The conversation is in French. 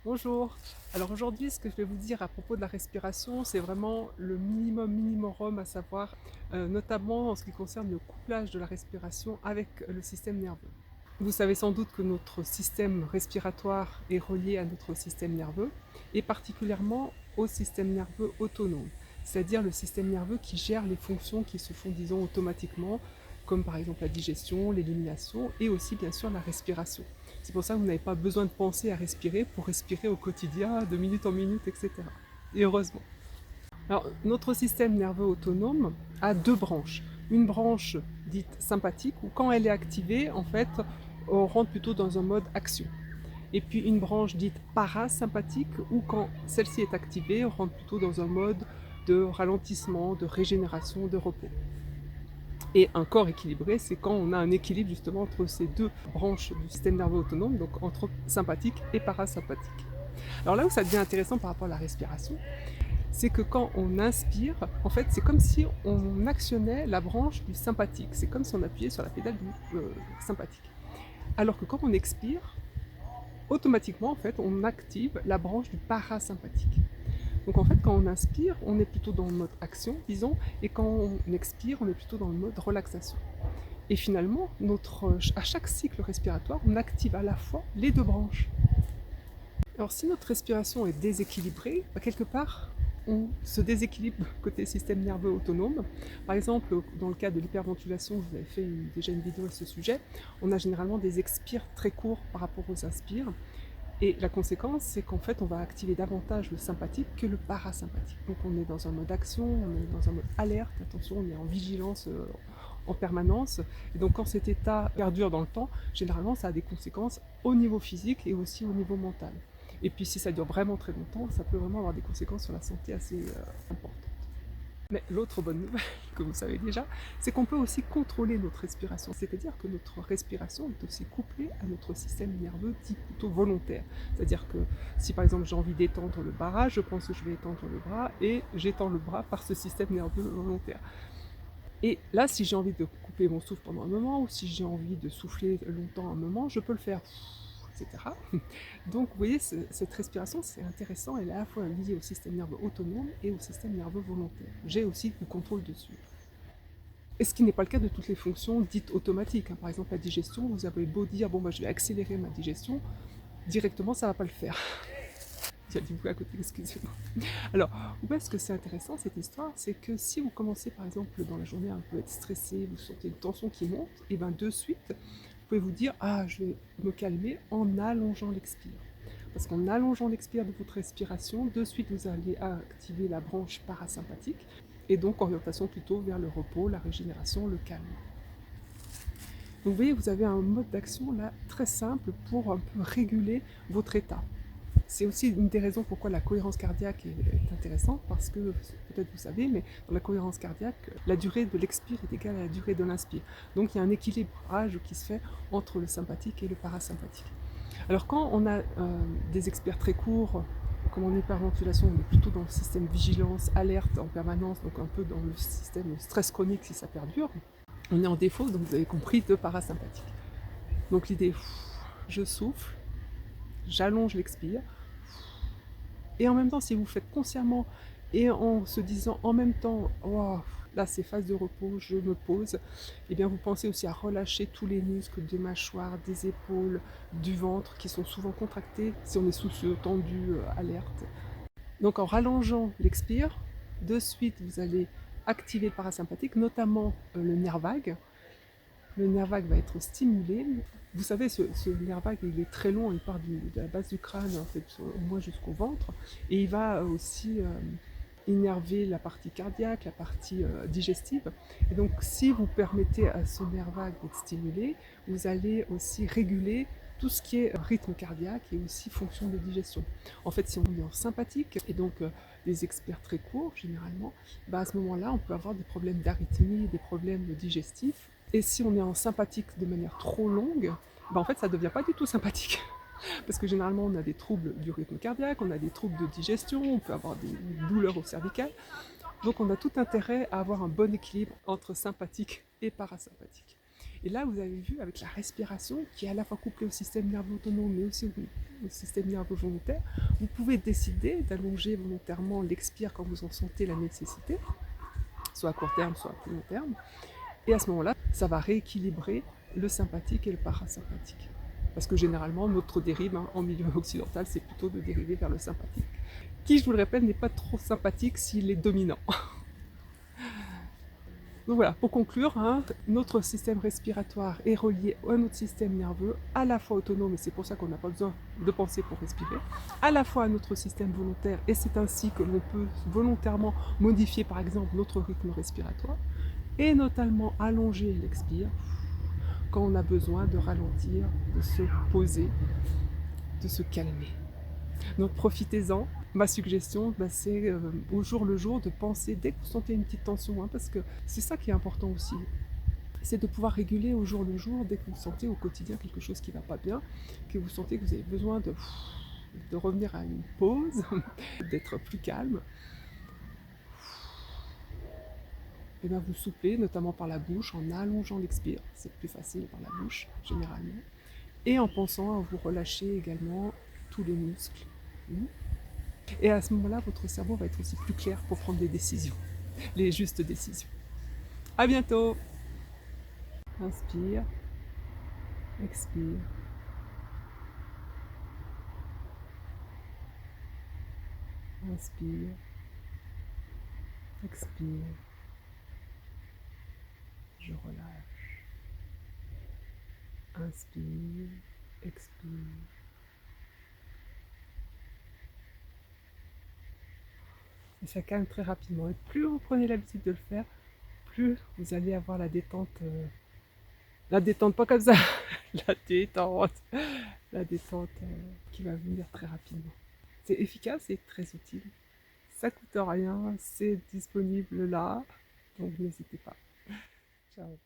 Bonjour. Alors aujourd'hui, ce que je vais vous dire à propos de la respiration, c'est vraiment le minimum minimorum à savoir, notamment en ce qui concerne le couplage de la respiration avec le système nerveux. Vous savez sans doute que notre système respiratoire est relié à notre système nerveux et particulièrement au système nerveux autonome, c'est-à-dire le système nerveux qui gère les fonctions qui se font, disons, automatiquement, comme par exemple la digestion, l'élimination et aussi bien sûr la respiration. C'est pour ça que vous n'avez pas besoin de penser à respirer pour respirer au quotidien, de minute en minute, etc. Et heureusement. Alors, notre système nerveux autonome a deux branches. Une branche dite sympathique, où quand elle est activée, en fait, on rentre plutôt dans un mode action. Et puis une branche dite parasympathique, où quand celle-ci est activée, on rentre plutôt dans un mode de ralentissement, de régénération, de repos. Et un corps équilibré, c'est quand on a un équilibre justement entre ces deux branches du système nerveux autonome, donc entre sympathique et parasympathique. Alors là où ça devient intéressant par rapport à la respiration, c'est que quand on inspire, en fait, c'est comme si on actionnait la branche du sympathique. C'est comme si on appuyait sur la pédale du sympathique. Alors que quand on expire, automatiquement, en fait, on active la branche du parasympathique. Donc en fait, quand on inspire, on est plutôt dans le mode action, disons, et quand on expire, on est plutôt dans le mode relaxation. Et finalement, à chaque cycle respiratoire, on active à la fois les deux branches. Alors si notre respiration est déséquilibrée, quelque part, on se déséquilibre côté système nerveux autonome. Par exemple, dans le cas de l'hyperventilation, je vous avais fait déjà une vidéo à ce sujet, on a généralement des expires très courts par rapport aux inspires. Et la conséquence, c'est qu'en fait, on va activer davantage le sympathique que le parasympathique. Donc on est dans un mode action, on est dans un mode alerte, attention, on est en vigilance en permanence. Et donc quand cet état perdure dans le temps, généralement, ça a des conséquences au niveau physique et aussi au niveau mental. Et puis si ça dure vraiment très longtemps, ça peut vraiment avoir des conséquences sur la santé assez importantes. Mais l'autre bonne nouvelle, que vous savez déjà, c'est qu'on peut aussi contrôler notre respiration. C'est-à-dire que notre respiration est aussi couplée à notre système nerveux dit plutôt volontaire. C'est-à-dire que si par exemple j'ai envie d'étendre le bras, je pense que je vais étendre le bras et j'étends le bras par ce système nerveux volontaire. Et là, si j'ai envie de couper mon souffle pendant un moment, ou si j'ai envie de souffler longtemps un moment, je peux le faire, etc. Donc, vous voyez, cette respiration, c'est intéressant, elle est à la fois liée au système nerveux autonome et au système nerveux volontaire. J'ai aussi du contrôle dessus. Et ce qui n'est pas le cas de toutes les fonctions dites automatiques. Par exemple, la digestion, vous avez beau dire, bon, bah, je vais accélérer ma digestion, directement, ça ne va pas le faire. Il y a du bruit à côté, excusez-moi. Alors, où est-ce que c'est intéressant cette histoire? C'est que si vous commencez par exemple dans la journée à un peu être stressé, vous sentez une tension qui monte, et bien de suite, vous pouvez vous dire ah, je vais me calmer en allongeant l'expire. Parce qu'en allongeant l'expire de votre respiration, de suite vous allez activer la branche parasympathique, et donc orientation plutôt vers le repos, la régénération, le calme. Donc vous voyez, vous avez un mode d'action là très simple pour un peu réguler votre état. C'est aussi une des raisons pourquoi la cohérence cardiaque est intéressante, parce que, peut-être vous savez, mais dans la cohérence cardiaque, la durée de l'expire est égale à la durée de l'inspire. Donc il y a un équilibrage qui se fait entre le sympathique et le parasympathique. Alors quand on a des expires très courts, comme en hyperventilation, on est plutôt dans le système vigilance, alerte en permanence, donc un peu dans le système stress chronique si ça perdure, on est en défaut, donc vous avez compris, de parasympathique. Donc l'idée, je souffle, j'allonge l'expire, et en même temps, si vous faites consciemment et en se disant en même temps, oh, là c'est phase de repos, je me pose, et eh bien vous pensez aussi à relâcher tous les muscles des mâchoires, des épaules, du ventre qui sont souvent contractés si on est soucieux, tendu, alerte. Donc en rallongeant l'expire, de suite vous allez activer le parasympathique, notamment le nerf vague. Le nerf vague va être stimulé. Vous savez, ce nerf vague, il est très long, il part de la base du crâne, en fait, au moins jusqu'au ventre, et il va aussi innerver la partie cardiaque, la partie digestive. Et donc, si vous permettez à ce nerf vague d'être stimulé, vous allez aussi réguler tout ce qui est rythme cardiaque et aussi fonction de digestion. En fait, si on est en sympathique, et donc des expires très courts généralement, bah à ce moment-là, on peut avoir des problèmes d'arythmie, des problèmes digestifs. Et si on est en sympathique de manière trop longue, bah en fait, ça ne devient pas du tout sympathique. Parce que généralement, on a des troubles du rythme cardiaque, on a des troubles de digestion, on peut avoir des douleurs au cervical. Donc on a tout intérêt à avoir un bon équilibre entre sympathique et parasympathique. Et là, vous avez vu, avec la respiration, qui est à la fois couplée au système nerveux autonome, mais aussi au système nerveux volontaire, vous pouvez décider d'allonger volontairement l'expire quand vous en sentez la nécessité, soit à court terme, soit à plus long terme. Et à ce moment-là, ça va rééquilibrer le sympathique et le parasympathique. Parce que généralement, notre dérive en milieu occidental, c'est plutôt de dériver vers le sympathique, qui, je vous le répète, n'est pas trop sympathique s'il est dominant. Donc voilà, pour conclure, notre système respiratoire est relié à notre système nerveux, à la fois autonome, et c'est pour ça qu'on n'a pas besoin de penser pour respirer, à la fois à notre système volontaire, et c'est ainsi que l'on peut volontairement modifier par exemple notre rythme respiratoire, et notamment allonger l'expire quand on a besoin de ralentir, de se poser, de se calmer. Donc profitez-en. Ma suggestion, c'est au jour le jour de penser dès que vous sentez une petite tension, parce que c'est ça qui est important aussi. C'est de pouvoir réguler au jour le jour dès que vous sentez au quotidien quelque chose qui ne va pas bien, que vous sentez que vous avez besoin de revenir à une pause, d'être plus calme. Et bien vous soufflez, notamment par la bouche, en allongeant l'expire. C'est plus facile par la bouche, généralement. Et en pensant à vous relâcher également tous les muscles. Et à ce moment-là, votre cerveau va être aussi plus clair pour prendre des décisions, les justes décisions. À bientôt. Inspire, expire. Inspire, expire. Je relâche. Inspire, expire. Et ça calme très rapidement. Et plus vous prenez l'habitude de le faire, plus vous allez avoir la détente. La détente, pas comme ça. La détente. La détente qui va venir très rapidement. C'est efficace et très utile. Ça coûte rien, c'est disponible là. Donc n'hésitez pas. Ciao.